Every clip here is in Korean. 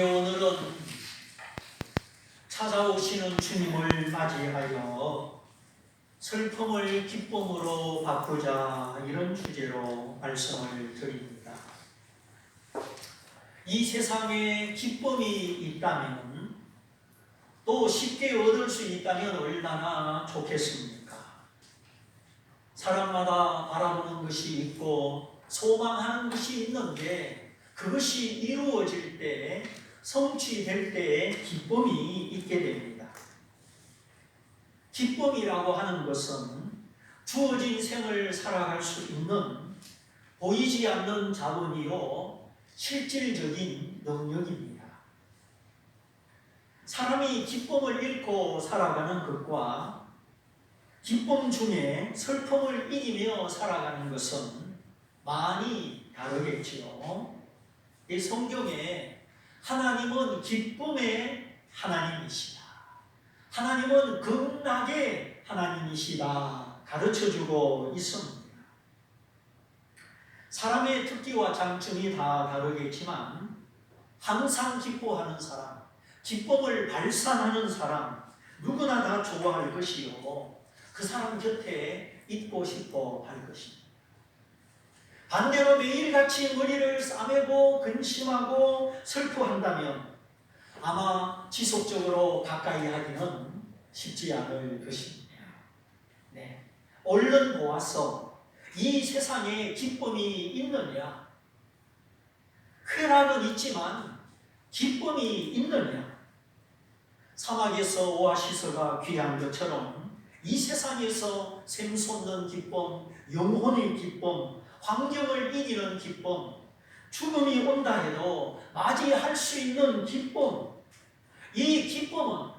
오늘은 찾아오시는 주님을 맞이하여 슬픔을 기쁨으로 바꾸자, 이런 주제로 말씀을 드립니다. 이 세상에 기쁨이 있다면, 또 쉽게 얻을 수 있다면 얼마나 좋겠습니까? 사람마다 바라보는 것이 있고 소망하는 것이 있는데, 그것이 이루어질 때, 성취될 때에 기쁨이 있게 됩니다. 기쁨이라고 하는 것은 주어진 생을 살아갈 수 있는 보이지 않는 자본이요, 실질적인 능력입니다. 사람이 기쁨을 잃고 살아가는 것과 기쁨 중에 슬픔을 이기며 살아가는 것은 많이 다르겠지요. 이 성경에 하나님은 기쁨의 하나님이시다, 하나님은 극락의 하나님이시다 가르쳐주고 있습니다. 사람의 특기와 장점이 다 다르겠지만 항상 기뻐하는 사람, 기쁨을 발산하는 사람, 누구나 다 좋아할 것이요, 그 사람 곁에 있고 싶어 할 것입니다. 반대로 매일같이 머리를 싸매고 근심하고 슬퍼한다면 아마 지속적으로 가까이 하기는 쉽지 않을 것입니다. 네. 얼른 보아서 이 세상에 기쁨이 있느냐? 쾌락은 있지만 기쁨이 있느냐? 사막에서 오아시스가 귀한 것처럼 이 세상에서 샘솟는 기쁨, 영혼의 기쁨, 환경을 이기는 기쁨, 죽음이 온다 해도 맞이할 수 있는 기쁨, 이 기쁨은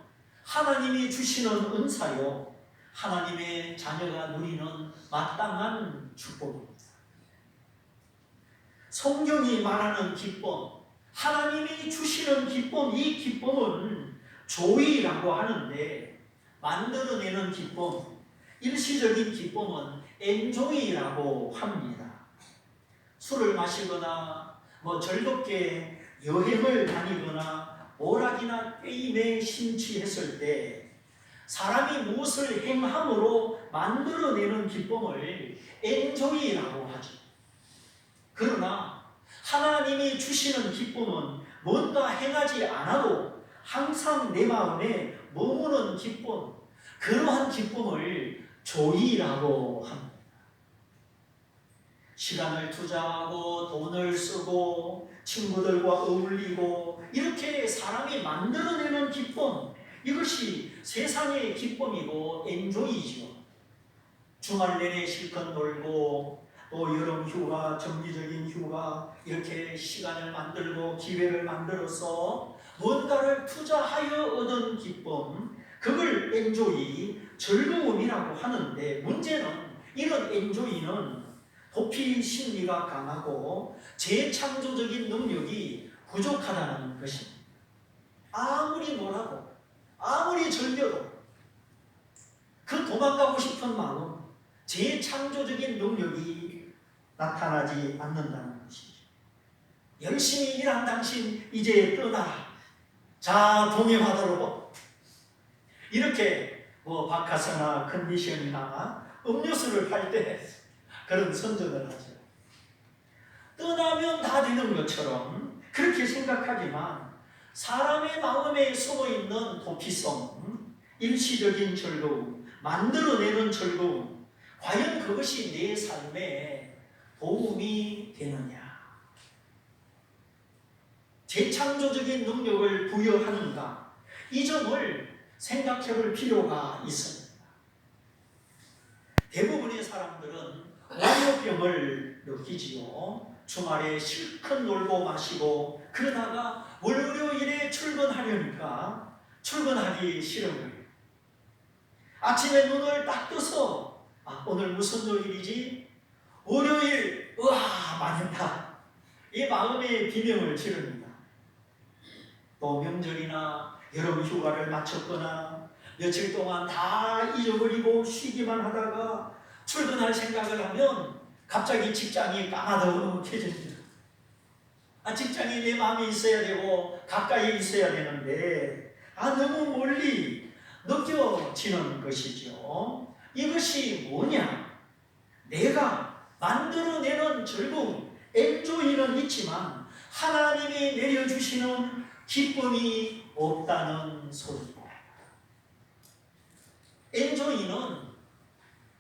하나님이 주시는 은사요, 하나님의 자녀가 누리는 마땅한 축복입니다. 성경이 말하는 기쁨, 하나님이 주시는 기쁨, 이 기쁨은 조이라고 하는데, 만들어내는 기쁨, 일시적인 기쁨은 엔조이라고 합니다. 술을 마시거나 즐겁게 여행을 다니거나 오락이나 게임에 심취했을 때 사람이 무엇을 행함으로 만들어내는 기쁨을 엔조이라고 하죠. 그러나 하나님이 주시는 기쁨은 뭔가 행하지 않아도 항상 내 마음에 머무는 기쁨, 그러한 기쁨을 조이라고 합니다. 시간을 투자하고 돈을 쓰고 친구들과 어울리고 이렇게 사람이 만들어내는 기쁨, 이것이 세상의 기쁨이고 엔조이죠. 주말 내내 실컷 놀고 또 여름 휴가, 정기적인 휴가, 이렇게 시간을 만들고 기회를 만들어서 뭔가를 투자하여 얻은 기쁨, 그걸 엔조이, 즐거움이라고 하는데, 문제는 이런 엔조이는 도피 심리가 강하고 재창조적인 능력이 부족하다는 것입니다. 아무리 뭐라고, 아무리 즐겨도 그 도망가고 싶은 마음, 재창조적인 능력이 나타나지 않는다는 것이죠. 열심히 일한 당신 이제 떠나라, 자 동행하도록, 이렇게 바카스나 컨디션이나 음료수를 팔 때 그런 선전을 하죠. 떠나면 다 되는 것처럼 그렇게 생각하지만 사람의 마음에 숨어있는 도피성, 일시적인 즐거움, 만들어내는 즐거움, 과연 그것이 내 삶에 도움이 되느냐? 재창조적인 능력을 부여하는가? 이 점을 생각해 볼 필요가 있습니다. 대부분의 사람들은 월요병을 느끼지요. 주말에 실컷 놀고 마시고 그러다가 월요일에 출근하려니까 출근하기 싫은 거예요. 아침에 눈을 딱 떠서 오늘 무슨 요일이지? 월요일, 우와 망했다, 이 마음의 비명을 지릅니다. 또 명절이나 여름 휴가를 마쳤거나 며칠 동안 다 잊어버리고 쉬기만 하다가 출근할 생각을 하면 갑자기 직장이 까마득해집니다. 직장이 내 마음에 있어야 되고 가까이 있어야 되는데 너무 멀리 느껴지는 것이죠. 이것이 뭐냐? 내가 만들어내는 즐거움, 엔조이는 있지만 하나님이 내려주시는 기쁨이 없다는 소리입니다. 엔조이는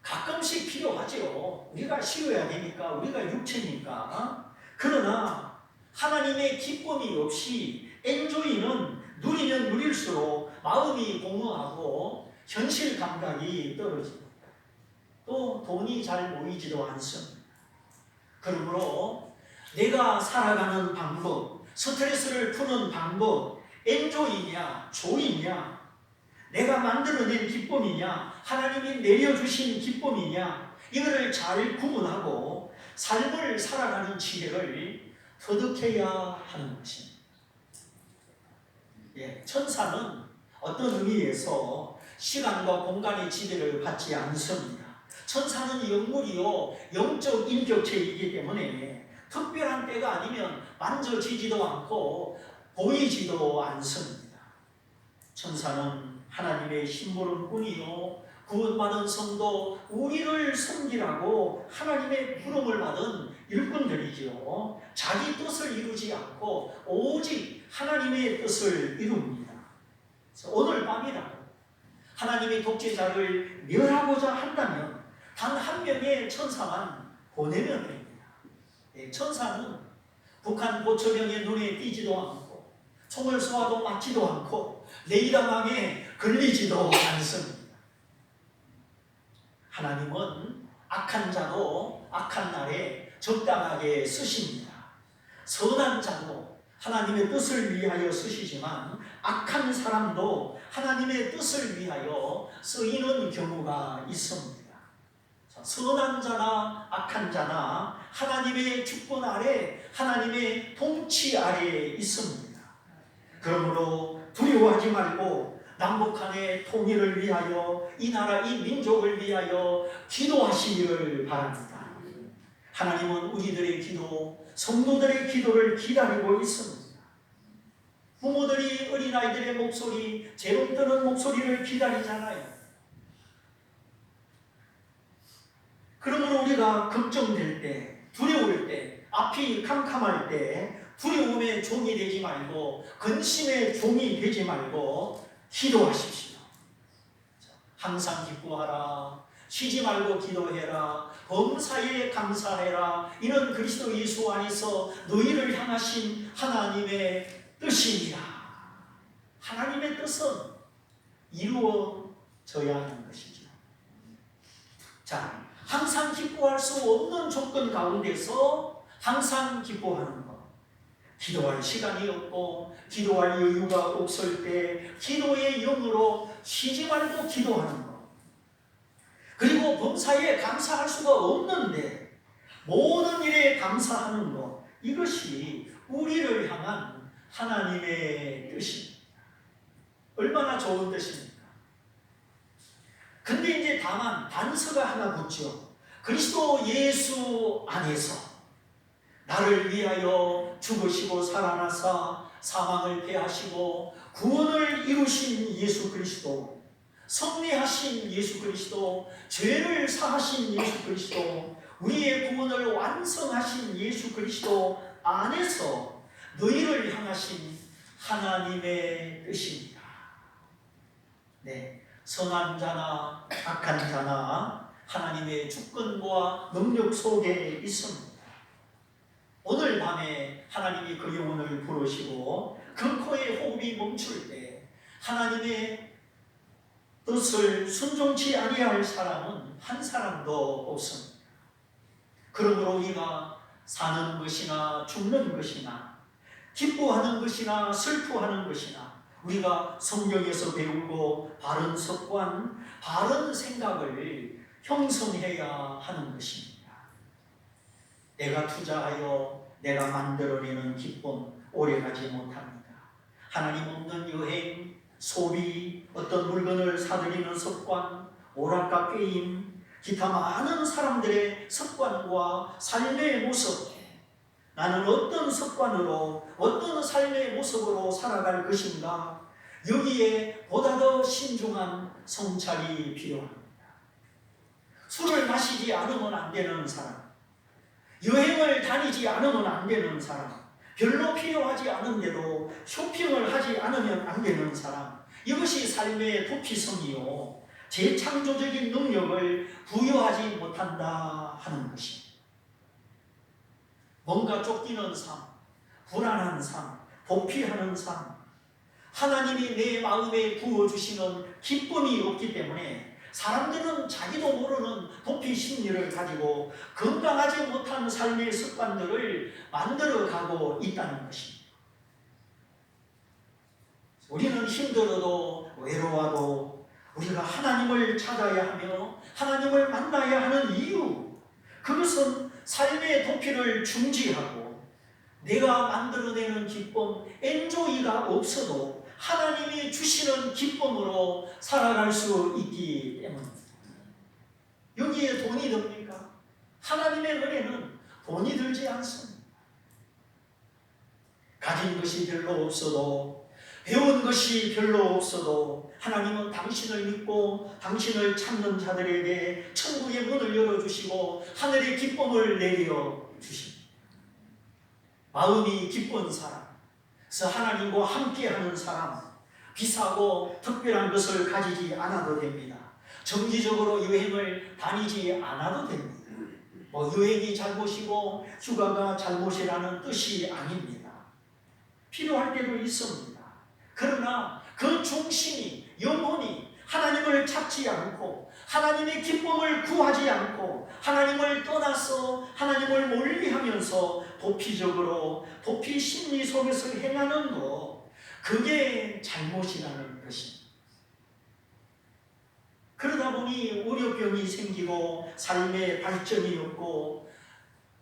가끔씩 필요하죠. 우리가 쉬어야 되니까, 우리가 육체니까. 그러나 하나님의 기쁨이 없이 엔조이는 누리면 누릴수록 마음이 공허하고 현실 감각이 떨어집니다. 또 돈이 잘 모이지도 않습니다. 그러므로 내가 살아가는 방법, 스트레스를 푸는 방법, 엔조이냐, 조이냐, 내가 만들어낸 기쁨이냐, 하나님이 내려주신 기쁨이냐, 이거를 잘 구분하고 삶을 살아가는 지혜를 터득해야 하는 것입니다. 천사는 어떤 의미에서 시간과 공간의 지배를 받지 않습니다. 천사는 영물이요, 영적 인격체이기 때문에 특별한 때가 아니면 만져지지도 않고 보이지도 않습니다. 천사는 하나님의 심부름꾼이요, 구원받은 성도, 우리를 섬기라고 하나님의 부름을 받은 일꾼들이지요. 자기 뜻을 이루지 않고 오직 하나님의 뜻을 이룹니다. 오늘 밤이라도 하나님의 독재자를 멸하고자 한다면 단 한 명의 천사만 보내면 됩니다. 천사는 북한 보초병의 눈에 띄지도 않고 총을 쏘아도 맞지도 않고 레이더망에 걸리지도 않습니다. 하나님은 악한 자도 악한 날에 적당하게 쓰십니다. 선한 자도 하나님의 뜻을 위하여 쓰시지만 악한 사람도 하나님의 뜻을 위하여 쓰이는 경우가 있습니다. 선한 자나 악한 자나 하나님의 주권 아래, 하나님의 통치 아래에 있습니다. 그러므로 두려워하지 말고 남북한의 통일을 위하여, 이 나라, 이 민족을 위하여 기도하시기를 바랍니다. 하나님은 우리들의 기도, 성도들의 기도를 기다리고 있습니다. 부모들이 어린아이들의 목소리, 재롱 뜨는 목소리를 기다리잖아요. 그러므로 우리가 걱정될 때, 두려울 때, 앞이 캄캄할 때 두려움의 종이 되지 말고 근심의 종이 되지 말고 기도하십시오. 항상 기뻐하라, 쉬지 말고 기도해라, 범사에 감사해라. 이는 그리스도 예수 안에서 너희를 향하신 하나님의 뜻이니라. 하나님의 뜻은 이루어져야 하는 것이죠. 자, 항상 기뻐할 수 없는 조건 가운데서 항상 기뻐하는 것. 기도할 시간이 없고 기도할 여유가 없을 때 기도의 영으로 쉬지 말고 기도하는 것. 그리고 범사에 감사할 수가 없는데 모든 일에 감사하는 것. 이것이 우리를 향한 하나님의 뜻입니다. 얼마나 좋은 뜻입니까? 근데 이제 다만 단서가 하나 붙죠. 그리스도 예수 안에서 나를 위하여 죽으시고 살아나사 사망을 패하시고 구원을 이루신 예수 그리스도, 승리하신 예수 그리스도, 죄를 사하신 예수 그리스도, 우리의 구원을 완성하신 예수 그리스도 안에서 너희를 향하신 하나님의 뜻입니다. 선한 자나 악한 자나 하나님의 주권과 능력 속에 있습니다. 오늘 밤에 하나님이 그 영혼을 부르시고 그 코에 호흡이 멈출 때 하나님의 뜻을 순종치 아니할 사람은 한 사람도 없습니다. 그러므로 우리가 사는 것이나 죽는 것이나 기뻐하는 것이나 슬퍼하는 것이나 우리가 성경에서 배우고 바른 습관, 바른 생각을 형성해야 하는 것입니다. 내가 투자하여 내가 만들어내는 기쁨 오래가지 못합니다. 하나님 없는 여행, 소비, 어떤 물건을 사들이는 습관, 오락가 게임, 기타 많은 사람들의 습관과 삶의 모습, 나는 어떤 습관으로, 어떤 삶의 모습으로 살아갈 것인가? 여기에 보다 더 신중한 성찰이 필요합니다. 술을 마시지 않으면 안 되는 사람, 여행을 다니지 않으면 안 되는 사람, 별로 필요하지 않은데도 쇼핑을 하지 않으면 안 되는 사람, 이것이 삶의 도피성이요, 재창조적인 능력을 부여하지 못한다 하는 것입니다. 뭔가 쫓기는 삶, 불안한 삶, 도피하는 삶, 하나님이 내 마음에 부어주시는 기쁨이 없기 때문에 사람들은 자기도 모르는 도피 심리를 가지고 건강하지 못한 삶의 습관들을 만들어가고 있다는 것입니다. 우리는 힘들어도 외로워도 우리가 하나님을 찾아야 하며 하나님을 만나야 하는 이유, 그것은 삶의 도피를 중지하고 내가 만들어내는 기쁨, 엔조이가 없어도 하나님이 주시는 기쁨으로 살아갈 수 있기 때문입니다. 여기에 돈이 듭니까? 하나님의 은혜는 돈이 들지 않습니다. 가진 것이 별로 없어도, 배운 것이 별로 없어도 하나님은 당신을 믿고 당신을 찾는 자들에게 천국의 문을 열어주시고 하늘의 기쁨을 내려주십니다. 마음이 기쁜 사람, 그래서 하나님과 함께하는 사람, 비싸고 특별한 것을 가지지 않아도 됩니다. 정기적으로 여행을 다니지 않아도 됩니다. 여행이 잘못이고 휴가가 잘못이라는 뜻이 아닙니다. 필요할 때도 있습니다. 그러나 그 중심이, 영혼이 하나님을 찾지 않고 하나님의 기쁨을 구하지 않고 하나님을 떠나서 하나님을 멀리하면서 도피적으로 도피 심리 속에서 행하는 것, 그게 잘못이라는 것입니다. 그러다 보니 의료병이 생기고 삶의 발전이 없고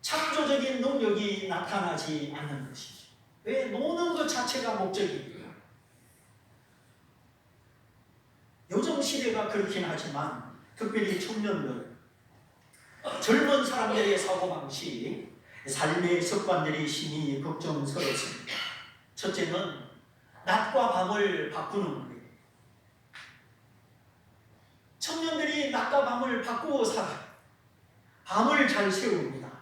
창조적인 능력이 나타나지 않는 것이죠. 왜? 노는 것 자체가 목적이에요. 요즘 시대가 그렇긴 하지만 특별히 청년들, 젊은 사람들의 사고방식, 삶의 습관들이 심히 걱정스럽습니다. 첫째는 낮과 밤을 바꾸는 거예요. 청년들이 낮과 밤을 바꾸어 살아요. 밤을 잘 세웁니다.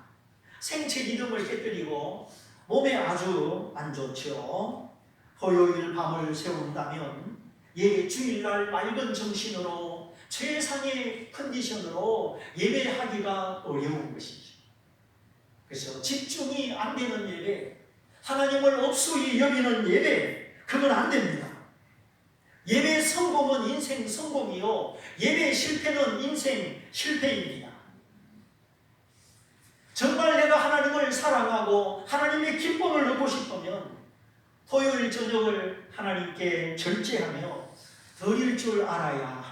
생체 리듬을 깨뜨리고 몸에 아주 안 좋죠. 토요일 밤을 세운다면 주일날 맑은 정신으로 최상의 컨디션으로 예배하기가 어려운 것이죠. 그래서 집중이 안 되는 예배, 하나님을 업수히 여기는 예배, 그건 안 됩니다. 예배 성공은 인생 성공이요, 예배 실패는 인생 실패입니다. 정말 내가 하나님을 사랑하고 하나님의 기쁨을 얻고 싶으면 토요일 저녁을 하나님께 절제하며 드릴 줄 알아야 합니다.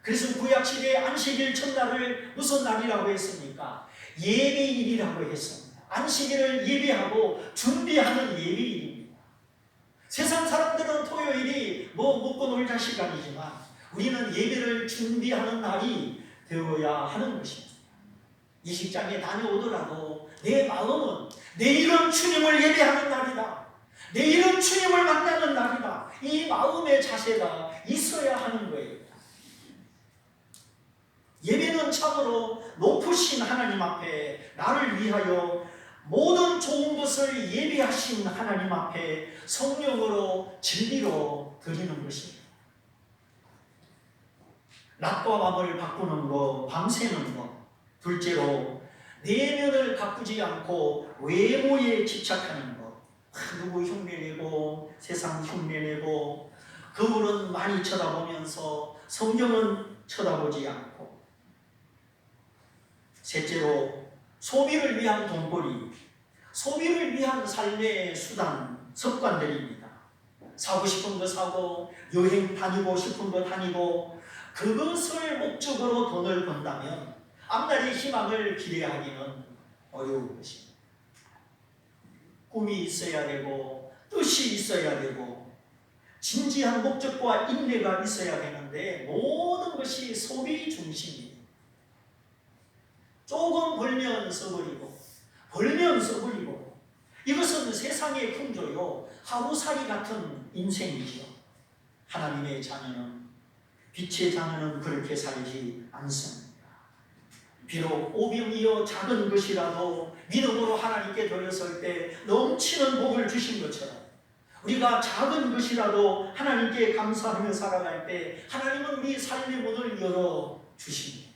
그래서 구약시대의 안식일 첫날을 무슨 날이라고 했습니까? 예배일이라고 했습니다. 안식일을 예배하고 준비하는 예배일입니다. 세상 사람들은 토요일이 먹고 놀자 시간이지만 우리는 예배를 준비하는 날이 되어야 하는 것입니다. 이 직장에 다녀오더라도 내 마음은 내일은 주님을 예배하는 날이다, 내일은 주님을 만나는 날이다, 이 마음의 자세가 있어야 하는 거예요. 예배는 참으로 높으신 하나님 앞에 나를 위하여 모든 좋은 것을 예비하신 하나님 앞에 성령으로 진리로 드리는 것입니다. 낮과 밤을 바꾸는 것, 밤새는 것. 둘째로 내면을 가꾸지 않고 외모에 집착하는 것. 누구 흉내내고 세상 흉내내고 그물은 많이 쳐다보면서 성경은 쳐다보지 않고. 셋째로 소비를 위한 돈벌이, 소비를 위한 삶의 수단, 습관들입니다. 사고 싶은 거 사고 여행 다니고 싶은 거 다니고 그것을 목적으로 돈을 번다면 앞날의 희망을 기대하기는 어려운 것입니다. 꿈이 있어야 되고 뜻이 있어야 되고 진지한 목적과 인내가 있어야 되는데 모든 것이 소비 중심이에요. 조금 벌면 써버리고 벌면 써버리고 이것은 세상의 풍조요, 하루살이 같은 인생이지요. 하나님의 자녀는, 빛의 자녀는 그렇게 살지 않습니다. 비록 오병이어 작은 것이라도 믿음으로 하나님께 돌렸을 때 넘치는 복을 주신 것처럼, 우리가 작은 것이라도 하나님께 감사하며 살아갈 때 하나님은 우리 삶의 문을 열어 주십니다.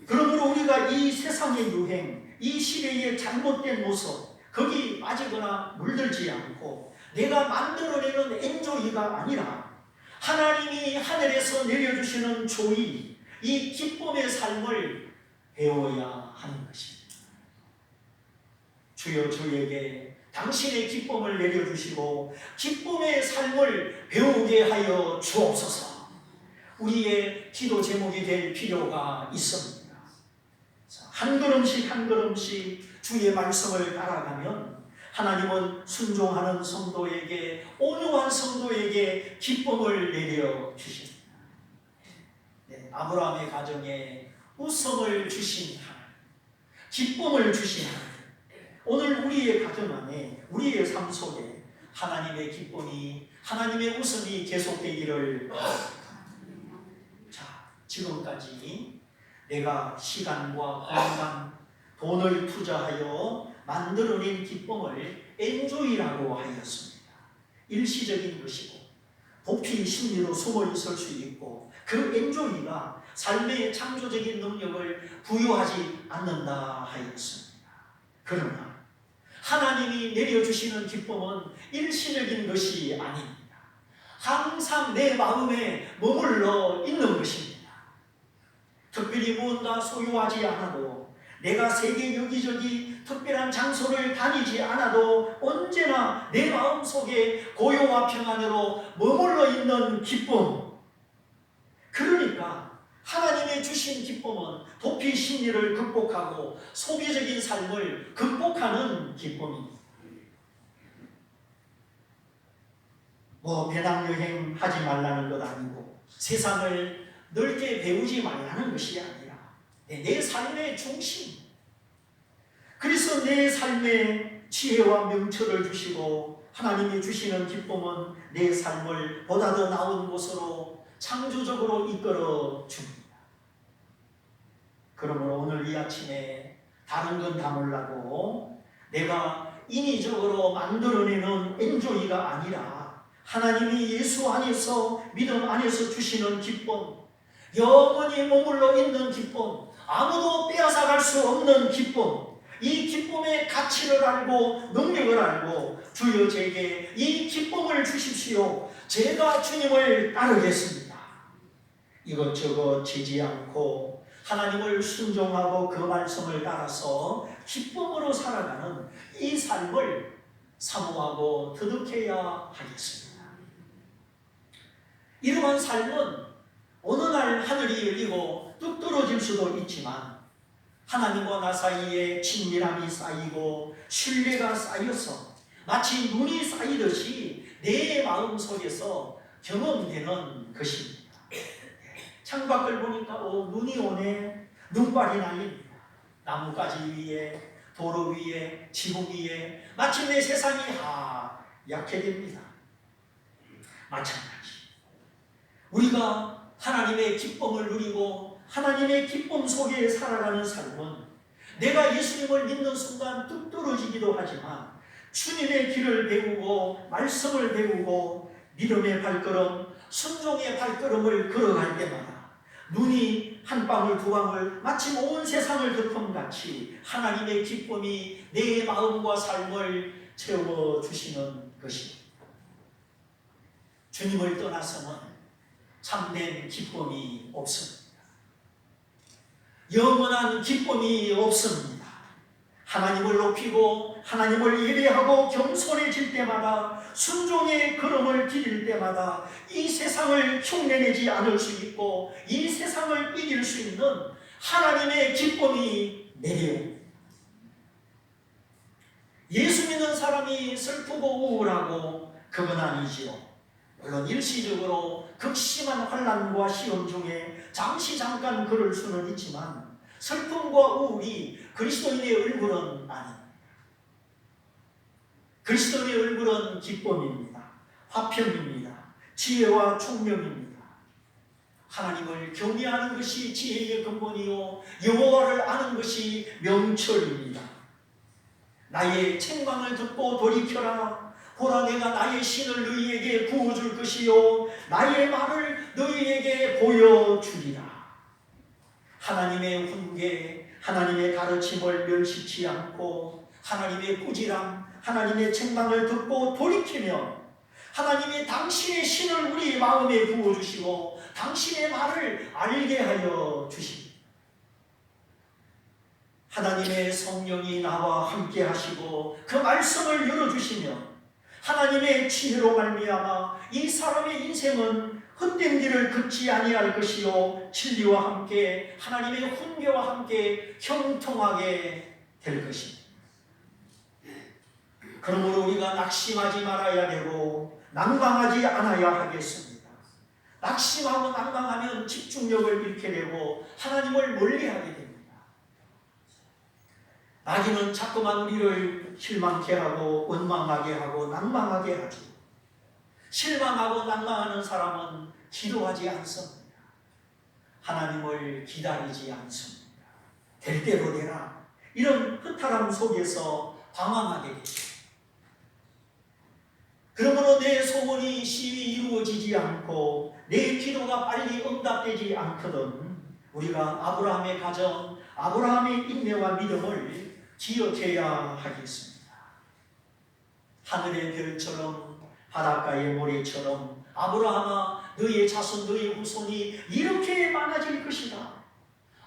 그러므로 우리가 이 세상의 유행, 이 시대의 잘못된 모습, 거기 빠지거나 물들지 않고 내가 만들어내는 엔조이가 아니라 하나님이 하늘에서 내려주시는 조이, 이 기쁨의 삶을 배워야 하는 것입니다. 주여 저에게 당신의 기쁨을 내려주시고 기쁨의 삶을 배우게 하여 주옵소서. 우리의 기도 제목이 될 필요가 있습니다. 한 걸음씩 한 걸음씩 주의 말씀을 따라가면 하나님은 순종하는 성도에게, 온유한 성도에게 기쁨을 내려주십니다. 아브라함의 가정에 웃음을 주신 하나님, 기쁨을 주신 하나님, 오늘 우리의 가정 안에, 우리의 삶 속에 하나님의 기쁨이, 하나님의 웃음이 계속되기를 바랍니다. 자, 지금까지 내가 시간과 공간, 돈을 투자하여 만들어낸 기쁨을 엔조이라고 하였습니다. 일시적인 것이고 도피 심리로 숨어 있을 수 있고, 그 엔조이가 삶의 창조적인 능력을 부여하지 않는다 하였습니다. 그러나 하나님이 내려주시는 기쁨은 일시적인 것이 아닙니다. 항상 내 마음에 머물러 있는 것입니다. 특별히 무언가 소유하지 않아도, 내가 세계 여기저기 특별한 장소를 다니지 않아도 언제나 내 마음속에 고요와 평안으로 머물러 있는 기쁨. 그러니까 하나님의 주신 기쁨은 도피 심리를 극복하고 소비적인 삶을 극복하는 기쁨입니다. 배낭여행 하지 말라는 것 아니고, 세상을 넓게 배우지 말라는 것이 아니라 내 삶의 중심, 그래서 내 삶에 지혜와 명철을 주시고 하나님이 주시는 기쁨은 내 삶을 보다 더 나은 곳으로 창조적으로 이끌어 줍니다. 그러므로 오늘 이 아침에 다른 건 다 몰라도 내가 인위적으로 만들어내는 엔조이가 아니라 하나님이 예수 안에서, 믿음 안에서 주시는 기쁨, 영원히 머물러 있는 기쁨, 아무도 빼앗아갈 수 없는 기쁨, 이 기쁨의 가치를 알고 능력을 알고, 주여 제게 이 기쁨을 주십시오, 제가 주님을 따르겠습니다, 이것저것 지지 않고 하나님을 순종하고 그 말씀을 따라서 기쁨으로 살아가는 이 삶을 사모하고 터득해야 하겠습니다. 이러한 삶은 어느 날 하늘이 열리고 뚝 떨어질 수도 있지만 하나님과 나 사이에 친밀함이 쌓이고 신뢰가 쌓여서 마치 눈이 쌓이듯이 내 마음속에서 경험되는 것입니다. 창밖을 보니까 눈이 오네, 눈발이 날립니다. 나뭇가지 위에, 도로 위에, 지붕 위에 마침내 세상이 약해 됩니다. 마찬가지, 우리가 하나님의 기쁨을 누리고 하나님의 기쁨 속에 살아가는 삶은 내가 예수님을 믿는 순간 뚝 떨어지기도 하지만 주님의 길을 배우고 말씀을 배우고 믿음의 발걸음, 순종의 발걸음을 걸어갈 때마다 눈이 한 방울 두 방울 마치 온 세상을 덮음같이 하나님의 기쁨이 내 마음과 삶을 채워주시는 것입니다. 주님을 떠나서는 참된 기쁨이 없습니다. 영원한 기쁨이 없습니다. 하나님을 높이고 하나님을 예배하고 겸손해질 때마다, 순종의 걸음을 디딜 때마다 이 세상을 흉내내지 않을 수 있고 이 세상을 이길 수 있는 하나님의 기쁨이 내려옵니다. 예수 믿는 사람이 슬프고 우울하고 그건 아니지요. 물론 일시적으로 극심한 환난과 시험 중에 잠깐 그럴 수는 있지만 슬픔과 우울이 그리스도인의 얼굴은 아닙니다. 그리스도인의 얼굴은 기쁨입니다. 화평입니다. 지혜와 총명입니다. 하나님을 경외하는 것이 지혜의 근본이요 여호와를 아는 것이 명철입니다. 나의 책망을 듣고 돌이켜라. 보라, 내가 나의 신을 너희에게 부어줄 것이요 나의 말을 너희에게 보여주리라. 하나님의 훈계, 하나님의 가르침을 멸시치 않고 하나님의 꾸지람, 하나님의 책망을 듣고 돌이키며 하나님이 당신의 신을 우리 마음에 부어주시고 당신의 말을 알게 하여 주십니다. 하나님의 성령이 나와 함께 하시고 그 말씀을 열어주시며 하나님의 지혜로 말미암아 이 사람의 인생은 헛된 길을 걷지 아니할 것이요 진리와 함께 하나님의 훈계와 함께 형통하게 될 것입니다. 그러므로 우리가 낙심하지 말아야 되고 낭망하지 않아야 하겠습니다. 낙심하고 낭망하면 집중력을 잃게 되고 하나님을 멀리하게 됩니다. 나기는 자꾸만 우리를 실망케 하고 원망하게 하고 낭망하게 하죠. 실망하고 낭망하는 사람은 기도하지 않습니다. 하나님을 기다리지 않습니다. 될 대로 되라. 이런 허탈함 속에서 방황하게 되죠. 그러므로 내 소원이 쉬이 이루어지지 않고 내 기도가 빨리 응답되지 않거든 우리가 아브라함의 가정, 아브라함의 인내와 믿음을 기억해야 하겠습니다. 하늘의 별처럼 바닷가의 모래처럼 아브라함아 너의 자손 너의 후손이 이렇게 많아질 것이다.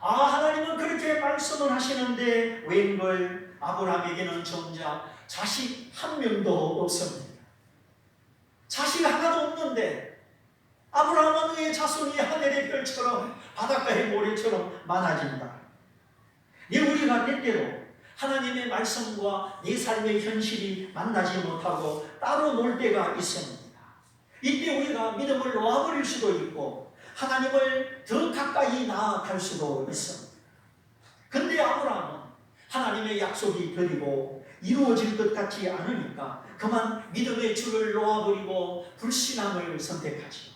하나님은 그렇게 말씀을 하시는데 웬걸 아브라함에게는 정작 자식 한 명도 없습니다. 자식 하나도 없는데 아브라함은 너의 자손이 하늘의 별처럼 바닷가의 모래처럼 많아진다. 우리가 때때로 하나님의 말씀과 내 삶의 현실이 만나지 못하고 따로 놀 때가 있습니다. 이때 우리가 믿음을 놓아버릴 수도 있고 하나님을 더 가까이 나아갈 수도 있습니다. 근데 아브라함은 하나님의 약속이 드리고 이루어질 것 같지 않으니까 그만 믿음의 줄을 놓아버리고 불신앙을 선택하죠.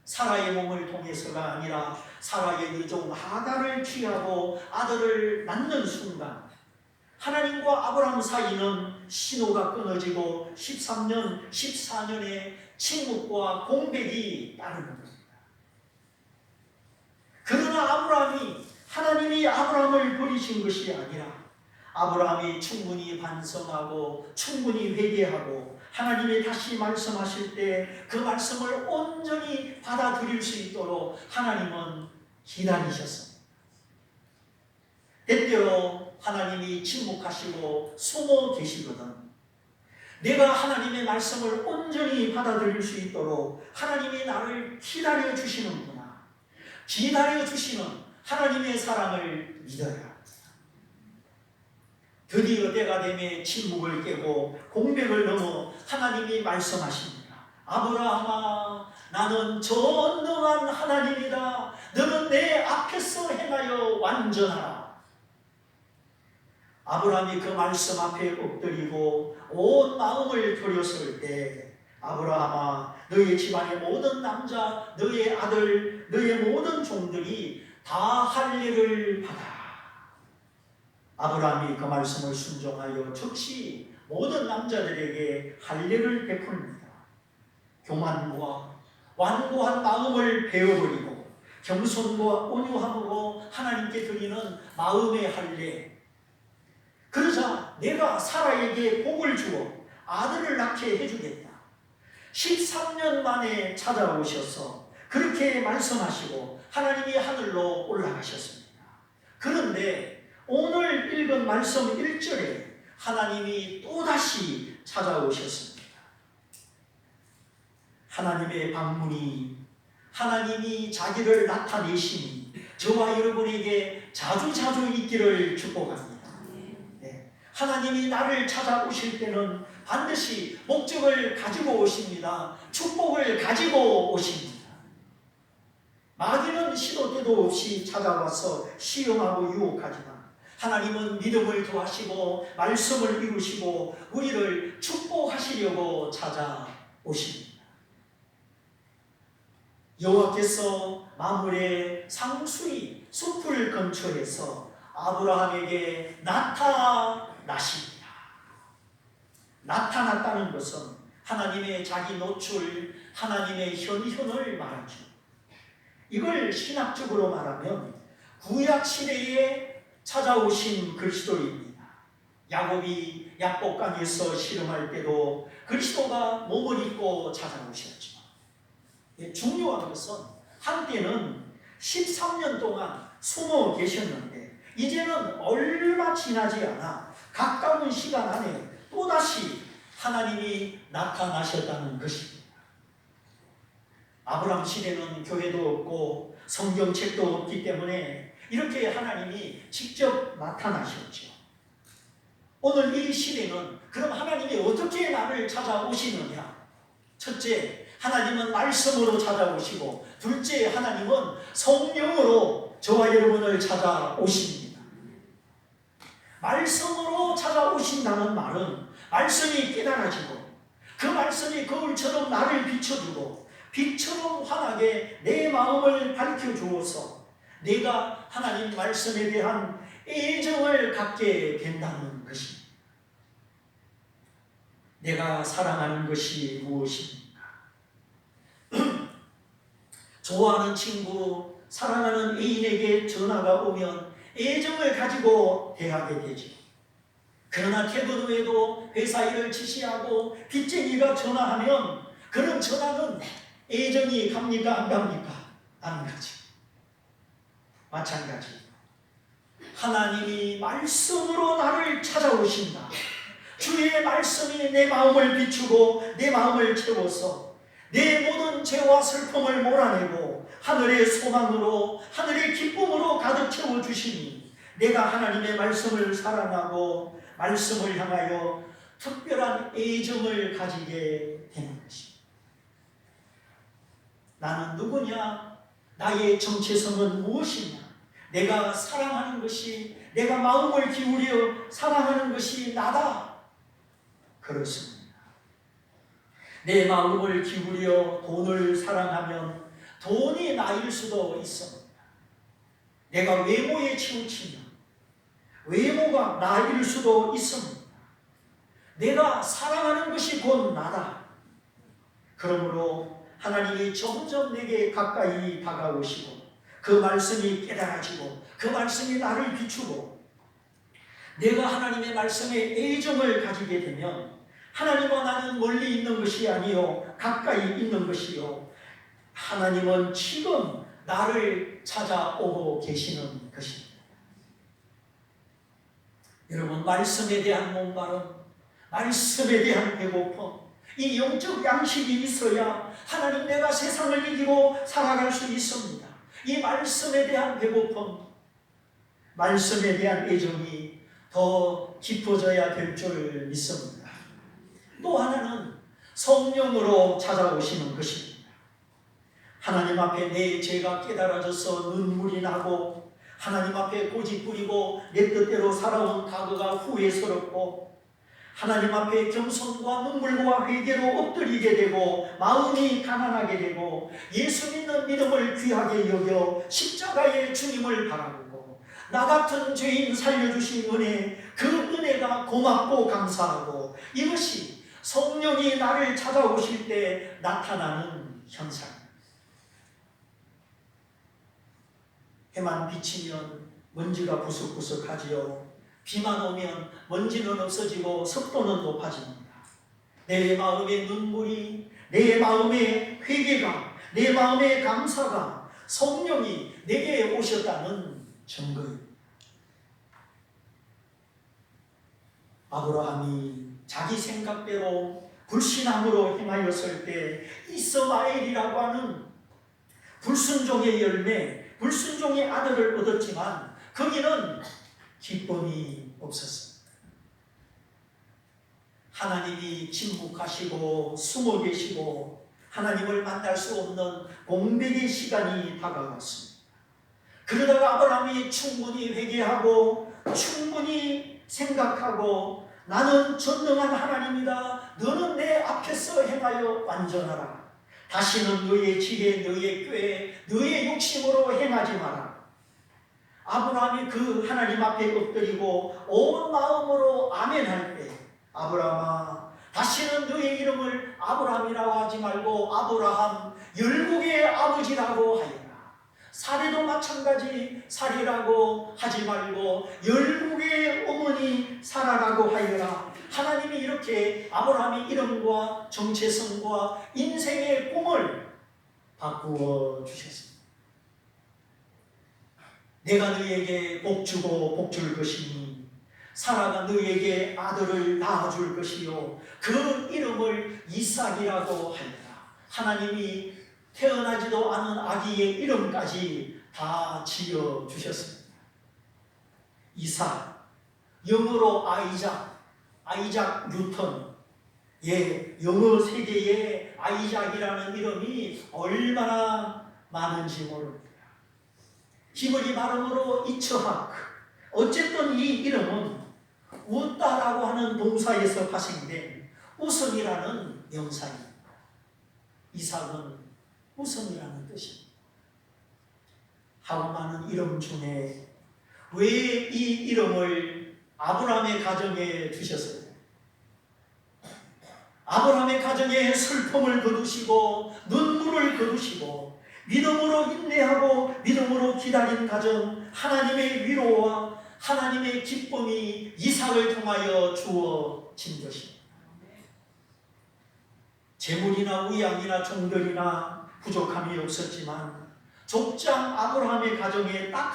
사라의 몸을 통해서가 아니라 사라의 여종 하갈을 취하고 아들을 낳는 순간 하나님과 아브라함 사이는 신호가 끊어지고 13년, 14년의 침묵과 공백이 따르는 겁니다. 그러나 하나님이 아브라함을 버리신 것이 아니라 아브라함이 충분히 반성하고 충분히 회개하고 하나님이 다시 말씀하실 때 그 말씀을 온전히 받아들일 수 있도록 하나님은 기다리셨습니다. 때때로 하나님이 침묵하시고 숨어 계시거든. 내가 하나님의 말씀을 온전히 받아들일 수 있도록 하나님이 나를 기다려 주시는구나. 기다려 주시는 하나님의 사랑을 믿어야. 드디어 때가 되매 침묵을 깨고 공백을 넘어 하나님이 말씀하십니다. 아브라함아, 나는 전능한 하나님이다. 너는 내 앞에서 행하여 완전하라. 아브라함이 그 말씀 앞에 엎드리고 온 마음을 드렸을 때 아브라함아, 너의 집안의 모든 남자, 너의 아들, 너의 모든 종들이 다 할례를 받아. 아브라함이 그 말씀을 순종하여 즉시 모든 남자들에게 할례를 베풉니다. 교만과 완고한 마음을 베어버리고 겸손과 온유함으로 하나님께 드리는 마음의 할례. 그러자 내가 사라에게 복을 주어 아들을 낳게 해주겠다. 13년 만에 찾아오셔서 그렇게 말씀하시고 하나님이 하늘로 올라가셨습니다. 그런데 오늘 읽은 말씀 1절에 하나님이 또다시 찾아오셨습니다. 하나님의 방문이, 하나님이 자기를 나타내시니 저와 여러분에게 자주자주 있기를 축복합니다. 네. 하나님이 나를 찾아오실 때는 반드시 목적을 가지고 오십니다. 축복을 가지고 오십니다. 마귀는 시도 때도 없이 찾아와서 시험하고 유혹하지만 하나님은 믿음을 더하시고 말씀을 이루시고 우리를 축복하시려고 찾아오십니다. 여호와께서 만물의 상수리 숲을 근처에서 아브라함에게 나타나십니다. 나타났다는 것은 하나님의 자기 노출, 하나님의 현현을 말하죠. 이걸 신학적으로 말하면 구약 시대에 찾아오신 그리스도입니다. 야곱이 야복강에서 씨름할 때도 그리스도가 몸을 입고 찾아오셨죠. 중요한 것은 한때는 13년 동안 숨어 계셨는데 이제는 얼마 지나지 않아 가까운 시간 안에 또다시 하나님이 나타나셨다는 것입니다. 아브라함 시대는 교회도 없고 성경책도 없기 때문에 이렇게 하나님이 직접 나타나셨죠. 오늘 이 시대는 그럼 하나님이 어떻게 나를 찾아오시느냐? 첫째, 하나님은 말씀으로 찾아오시고, 둘째, 하나님은 성령으로 저와 여러분을 찾아오십니다. 말씀으로 찾아오신다는 말은 말씀이 깨달아지고 그 말씀이 거울처럼 나를 비춰주고 빛처럼 환하게 내 마음을 밝혀주어서 내가 하나님 말씀에 대한 애정을 갖게 된다는 것입니다. 내가 사랑하는 것이 무엇입니까? 좋아하는 친구, 사랑하는 애인에게 전화가 오면 애정을 가지고 대하게 되죠. 그러나 퇴근 후에도 회사 일을 지시하고 빚쟁이가 전화하면 그런 전화는 애정이 갑니까? 안 갑니까? 안 가죠. 마찬가지. 하나님이 말씀으로 나를 찾아오신다. 주의 말씀이 내 마음을 비추고 내 마음을 채워서 내 모든 죄와 슬픔을 몰아내고 하늘의 소망으로 하늘의 기쁨으로 가득 채워주시니 내가 하나님의 말씀을 사랑하고 말씀을 향하여 특별한 애정을 가지게 되는 것입니다. 나는 누구냐? 나의 정체성은 무엇이냐? 내가 사랑하는 것이, 내가 마음을 기울여 사랑하는 것이 나다. 그렇습니다. 내 마음을 기울여 돈을 사랑하면 돈이 나일 수도 있습니다. 내가 외모에 치우치면 외모가 나일 수도 있습니다. 내가 사랑하는 것이 곧 나다. 그러므로 하나님이 점점 내게 가까이 다가오시고 그 말씀이 깨달아지고 그 말씀이 나를 비추고 내가 하나님의 말씀에 애정을 가지게 되면 하나님과 나는 멀리 있는 것이 아니요 가까이 있는 것이요 하나님은 지금 나를 찾아오고 계시는 것입니다. 여러분, 말씀에 대한 목마름, 말씀에 대한 배고픔, 이 영적 양식이 있어야 하나님 내가 세상을 이기고 살아갈 수 있습니다. 이 말씀에 대한 배고픔, 말씀에 대한 애정이 더 깊어져야 될 줄 믿습니다. 또 하나는 성령으로 찾아오시는 것입니다. 하나님 앞에 내 죄가 깨달아져서 눈물이 나고 하나님 앞에 고집 부리고 내 뜻대로 살아온 과거가 후회스럽고 하나님 앞에 겸손과 눈물과 회개로 엎드리게 되고 마음이 가난하게 되고 예수 믿는 믿음을 귀하게 여겨 십자가의 주님을 바라보고 나 같은 죄인 살려주신 은혜, 그 은혜가 고맙고 감사하고 이것이 성령이 나를 찾아오실 때 나타나는 현상입니다. 해만 비치면 먼지가 부석부석하지요. 비만 오면 먼지는 없어지고 습도는 높아집니다. 내 마음의 눈물이, 내 마음의 회개가, 내 마음의 감사가 성령이 내게 오셨다는 증거입니다. 아브라함이 자기 생각대로 불신앙으로 행하였을 때 이스마엘이라고 하는 불순종의 열매, 불순종의 아들을 얻었지만 거기는 기쁨이 없었습니다. 하나님이 침묵하시고 숨어 계시고 하나님을 만날 수 없는 공백의 시간이 다가왔습니다. 그러다가 아브라함이 충분히 회개하고 충분히 생각하고 나는 전능한 하나님이다. 너는 내 앞에서 행하여 완전하라. 다시는 너의 지혜, 너의 꾀, 너의 욕심으로 행하지 마라. 아브라함이 그 하나님 앞에 엎드리고 온 마음으로 아멘할 때 아브라함아 다시는 너의 이름을 아브라함이라고 하지 말고 아브라함 열국의 아버지라고 하여라. 사리도 마찬가지 사리라고 하지 말고 열국의 어머니 사라라고 하여라. 하나님이 이렇게 아브라함의 이름과 정체성과 인생의 꿈을 바꾸어 주셨습니다. 내가 너에게 복 주고 복 줄 것이니 사라가 너에게 아들을 낳아줄 것이요 그 이름을 이삭이라고 하리라. 하나님이 태어나지도 않은 아기의 이름까지 다 지어주셨습니다. 이삭, 영어로 아이작 뉴턴. 영어 세계에 아이작이라는 이름이 얼마나 많은지 모릅니다. 히브리 발음으로 이츠하크. 어쨌든 이 이름은 웃다라고 하는 동사에서 파생된 웃음이라는 명사입니다. 이삭은 웃음이라는 뜻입니다. 하고 많은 이름 중에 왜 이 이름을 아브라함의 가정에 주셨어요? 아브라함의 가정에 슬픔을 거두시고 눈물을 거두시고 믿음으로 인내하고 믿음으로 기다린 가정, 하나님의 위로와 하나님의 기쁨이 이삭을 통하여 주어진 것입니다. 재물이나 우양이나 종들이나 부족함이 없었지만 족장 아브라함의 가정에 딱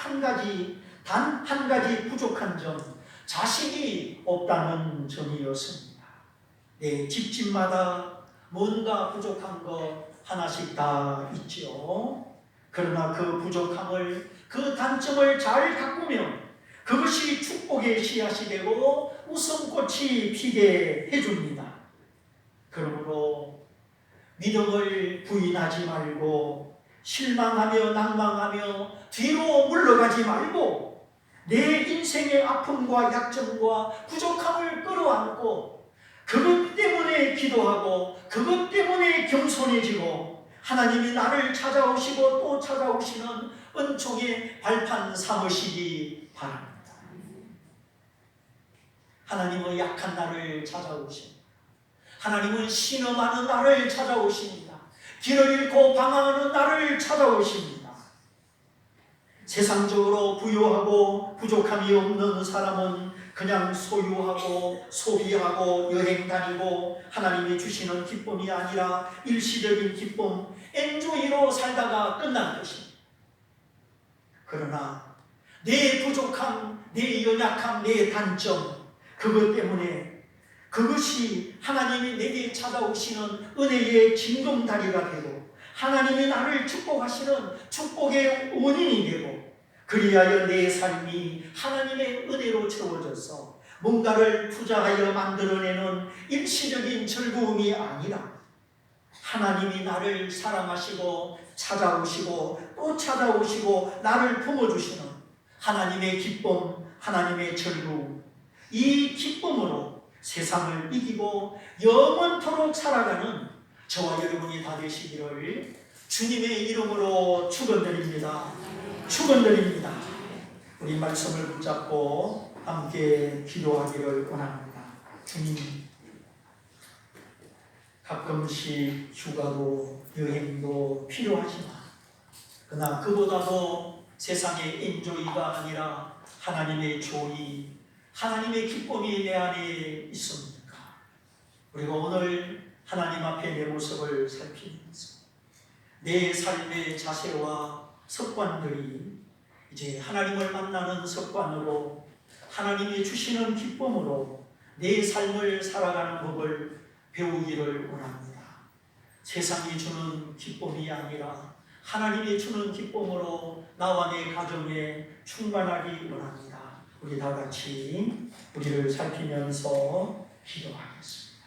단 한 가지 부족한 점, 자식이 없다는 점이었습니다. 집집마다 뭔가 부족한 것 하나씩 다 있죠. 그러나 그 부족함을, 그 단점을 잘 가꾸면 그것이 축복의 씨앗이 되고 웃음꽃이 피게 해줍니다. 그러므로 믿음을 부인하지 말고 실망하며 낭망하며 뒤로 물러가지 말고 내 인생의 아픔과 약점과 부족함을 끌어안고 그것 때문에 기도하고 그것 때문에 겸손해지고 하나님이 나를 찾아오시고 또 찾아오시는 은총의 발판 삼으시기 바랍니다. 하나님은 약한 나를 찾아오십니다. 하나님은 신음하는 나를 찾아오십니다. 길을 잃고 방황하는 나를 찾아오십니다. 세상적으로 부유하고 부족함이 없는 사람은 그냥 소유하고 소비하고 여행 다니고 하나님이 주시는 기쁨이 아니라 일시적인 기쁨, 엔조이로 살다가 끝난 것입니다. 그러나 내 부족함, 내 연약함, 내 단점, 그것 때문에 그것이 하나님이 내게 찾아오시는 은혜의 징검다리가 되고 하나님이 나를 축복하시는 축복의 원인이 되고 그리하여 내 삶이 하나님의 은혜로 채워져서 뭔가를 투자하여 만들어내는 일시적인 즐거움이 아니라 하나님이 나를 사랑하시고 찾아오시고 또 찾아오시고 나를 품어주시는 하나님의 기쁨, 하나님의 즐거움, 이 기쁨으로 세상을 이기고 영원토록 살아가는 저와 여러분이 다 되시기를 주님의 이름으로 축원드립니다. 축원드립니다. 우리 말씀을 붙잡고 함께 기도하기를 원합니다. 주님, 가끔씩 휴가도 여행도 필요하지만 그러나 그보다도 세상의 엔조이가 아니라 하나님의 조이, 하나님의 기쁨이 내 안에 있습니까? 그리고 오늘 하나님 앞에 내 모습을 살피면서 내 삶의 자세와 습관들이 이제 하나님을 만나는 습관으로 하나님이 주시는 기쁨으로 내 삶을 살아가는 법을 배우기를 원합니다. 세상이 주는 기쁨이 아니라 하나님이 주는 기쁨으로 나와 내 가정에 충만하기 원합니다. 우리 다 같이 우리를 살피면서 기도하겠습니다.